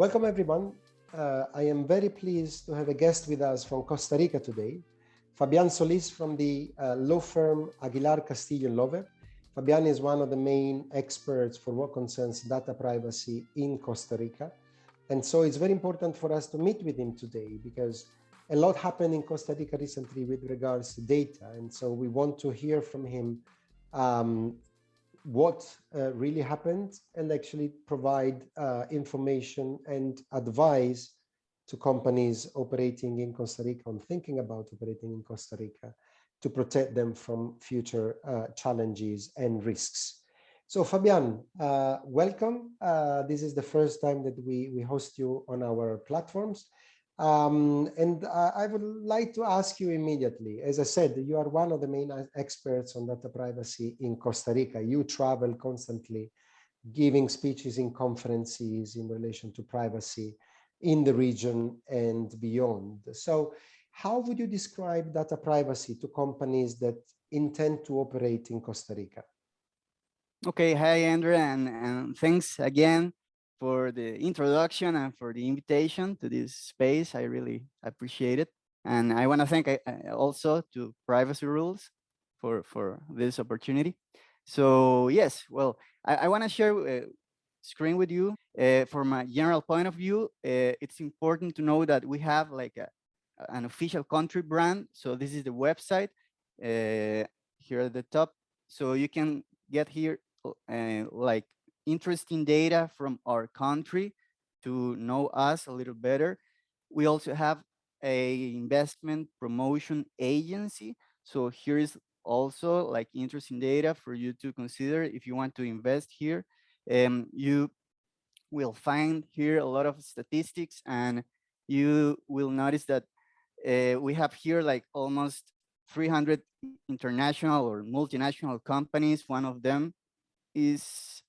Welcome, everyone. I am very pleased to have a guest with us from Costa Rica today, Fabian Solis from the law firm Aguilar Castillo Love. Fabian is one of the main experts for what concerns data privacy in Costa Rica. And so it's very important for us to meet with him today because a lot happened in Costa Rica recently with regards to data. And so we want to hear from him what really happened and actually provide information and advice to companies operating in Costa Rica and thinking about operating in Costa Rica to protect them from future challenges and risks. So Fabian, welcome. This is the first time that we host you on our platforms. And I would like to ask you immediately, as I said, you are one of the main experts on data privacy in Costa Rica. You travel constantly, giving speeches in conferences in relation to privacy in the region and beyond. So how would you describe data privacy to companies that intend to operate in Costa Rica? Okay, hi Andrea, and thanks again for the introduction and for the invitation to this space. I really appreciate it. And I want to thank also to Privacy Rules for this opportunity. So yes, well, I want to share screen with you. From a general point of view, it's important to know that we have like an official country brand. So this is the website here at the top. So you can get here like interesting data from our country to know us a little better. We also have a investment promotion agency. So here is also like interesting data for you to consider if you want to invest here. You will find here a lot of statistics, and you will notice that we have here like almost 300 international or multinational companies. One of them is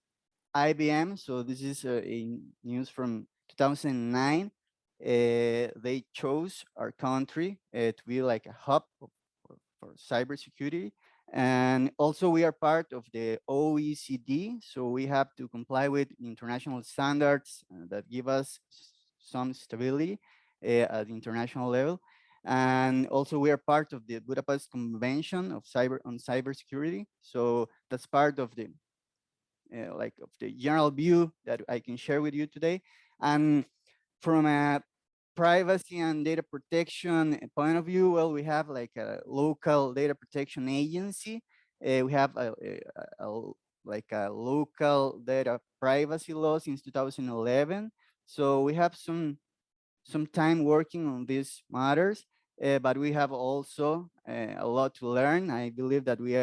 IBM. So this is a news from 2009. They chose our country to be like a hub for cybersecurity. And also we are part of the OECD. So we have to comply with international standards that give us some stability at the international level. And also we are part of the Budapest Convention of cybersecurity. So that's part of the like of the general view that I can share with you today. And from a privacy and data protection point of view, well, we have like a local data protection agency. We have like a local data privacy law since 2011. So we have some time working on these matters, but we have also a lot to learn. I believe that we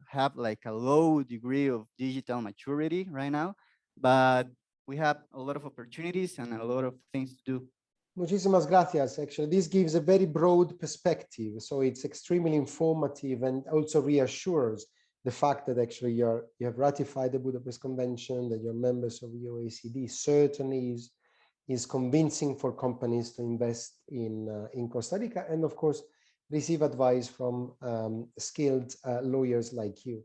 have like a low degree of digital maturity right now, but we have a lot of opportunities and a lot of things to do. Muchísimas gracias. Actually, this gives a very broad perspective. So it's extremely informative and also reassures the fact that actually you have ratified the Budapest Convention, that you're members of the OECD, certainly is convincing for companies to invest in Costa Rica, and of course, receive advice from skilled lawyers like you.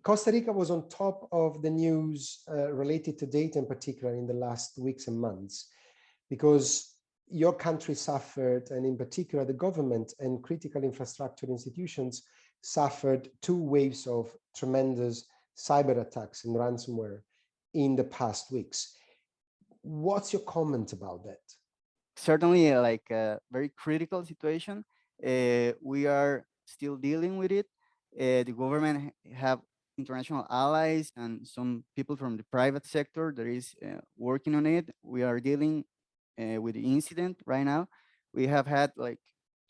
Costa Rica was on top of the news related to data in particular in the last weeks and months, because your country suffered, and in particular the government and critical infrastructure institutions suffered 2 waves of tremendous cyber attacks and ransomware in the past weeks. What's your comment about that? Certainly like a very critical situation. We are still dealing with it. The government have international allies and some people from the private sector that is working on it. We are dealing with the incident right now. We have had like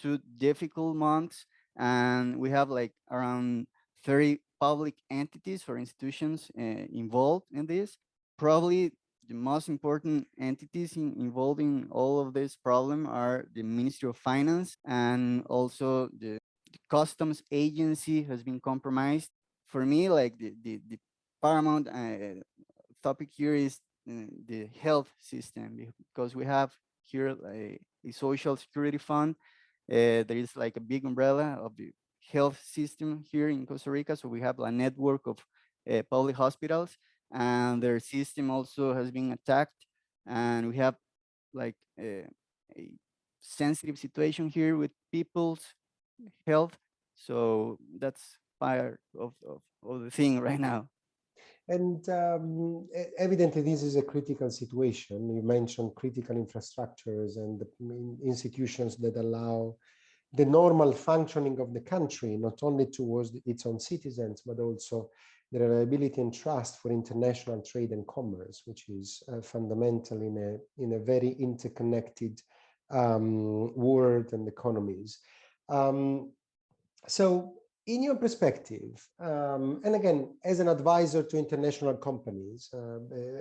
2 difficult months, and we have like around 30 public entities or institutions involved in this. Probably the most important entities involved in all of this problem are the Ministry of Finance, and also the customs agency has been compromised. For me, like the paramount topic here is the health system, because we have here a social security fund. There is like a big umbrella of the health system here in Costa Rica. So we have a network of public hospitals, and their system also has been attacked. and we have like a sensitive situation here with people's health. So that's part of the thing right now. And evidently, this is a critical situation. You mentioned critical infrastructures and the institutions that allow the normal functioning of the country, not only towards its own citizens, but also the reliability and trust for international trade and commerce, which is fundamental in a very interconnected world and economies. So in your perspective, and again, as an advisor to international companies,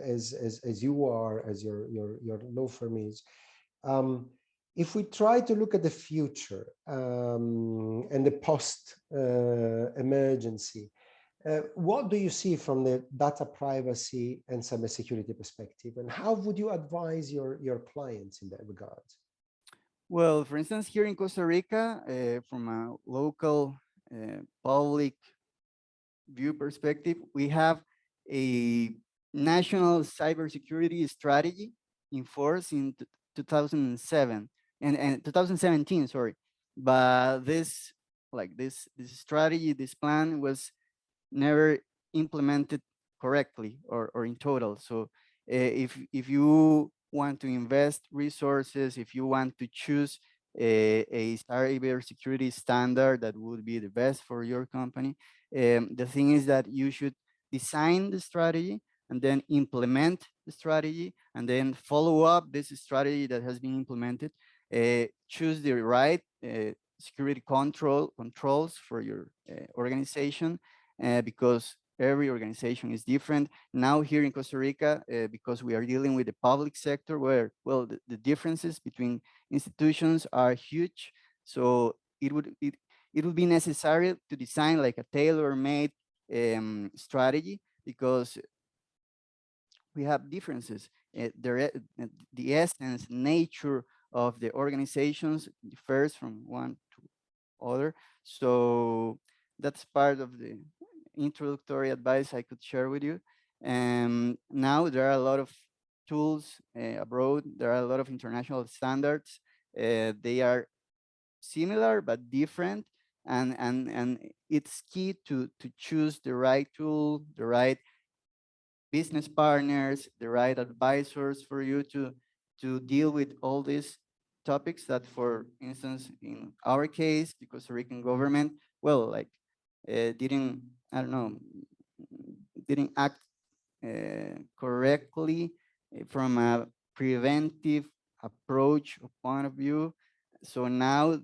as you are, as your law firm is, if we try to look at the future and the post emergency, what do you see from the data privacy and cybersecurity perspective, and how would you advise your clients in that regard? Well, for instance, here in Costa Rica, from a local public view perspective, we have a national cybersecurity strategy in force in 2007 and 2017, sorry. But this strategy, this plan was never implemented correctly or in total. So if you want to invest resources, if you want to choose a cybersecurity standard that would be the best for your company, the thing is that you should design the strategy and then implement the strategy and then follow up this strategy that has been implemented, choose the right security controls for your organization, because every organization is different. Now here in Costa Rica, because we are dealing with the public sector where, well, the differences between institutions are huge. So it would be necessary to design like a tailor-made strategy, because we have differences. The essence, nature of the organizations differs from one to other. So that's part of the introductory advice I could share with you. And now there are a lot of tools abroad. There are a lot of international standards. They are similar but different, and it's key to choose the right tool, the right business partners, the right advisors for you to deal with all these topics that, for instance, in our case, the Costa Rican government, well, like didn't, I don't know, didn't act correctly from a preventive approach or point of view. So now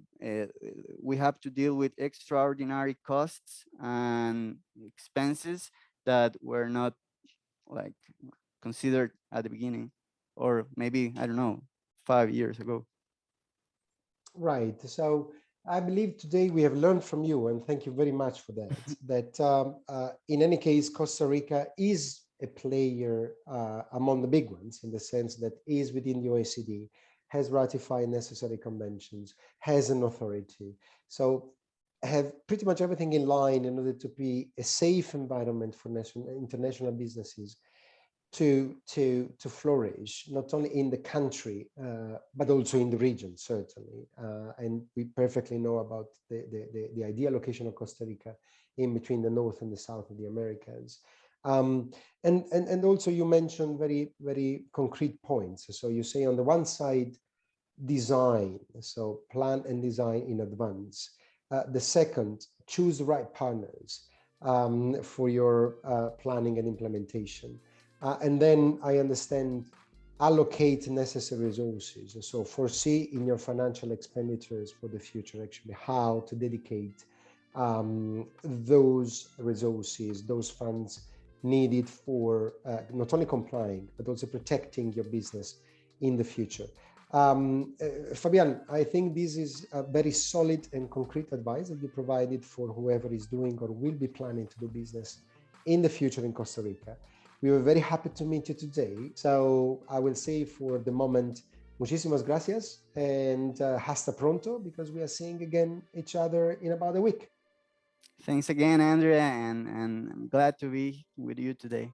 we have to deal with extraordinary costs and expenses that were not like considered at the beginning, or maybe, I don't know, 5 years ago. Right. So I believe today we have learned from you, and thank you very much for that, that in any case, Costa Rica is a player among the big ones, in the sense that is within the OECD, has ratified necessary conventions, has an authority. So have pretty much everything in line in order to be a safe environment for international businesses to flourish, not only in the country, but also in the region, certainly. And we perfectly know about the ideal location of Costa Rica in between the North and the South of the Americas. And also you mentioned very, very concrete points. So you say on the one side, design, so plan and design in advance. The second, choose the right partners for your planning and implementation. And then I understand, allocate necessary resources. So foresee in your financial expenditures for the future, actually, how to dedicate those resources, those funds needed for not only complying, but also protecting your business in the future. Fabian, I think this is a very solid and concrete advice that you provided for whoever is doing or will be planning to do business in the future in Costa Rica. We were very happy to meet you today. So I will say for the moment, muchísimas gracias and hasta pronto, because we are seeing again each other in about a week. Thanks again, Andrea, and I'm glad to be with you today.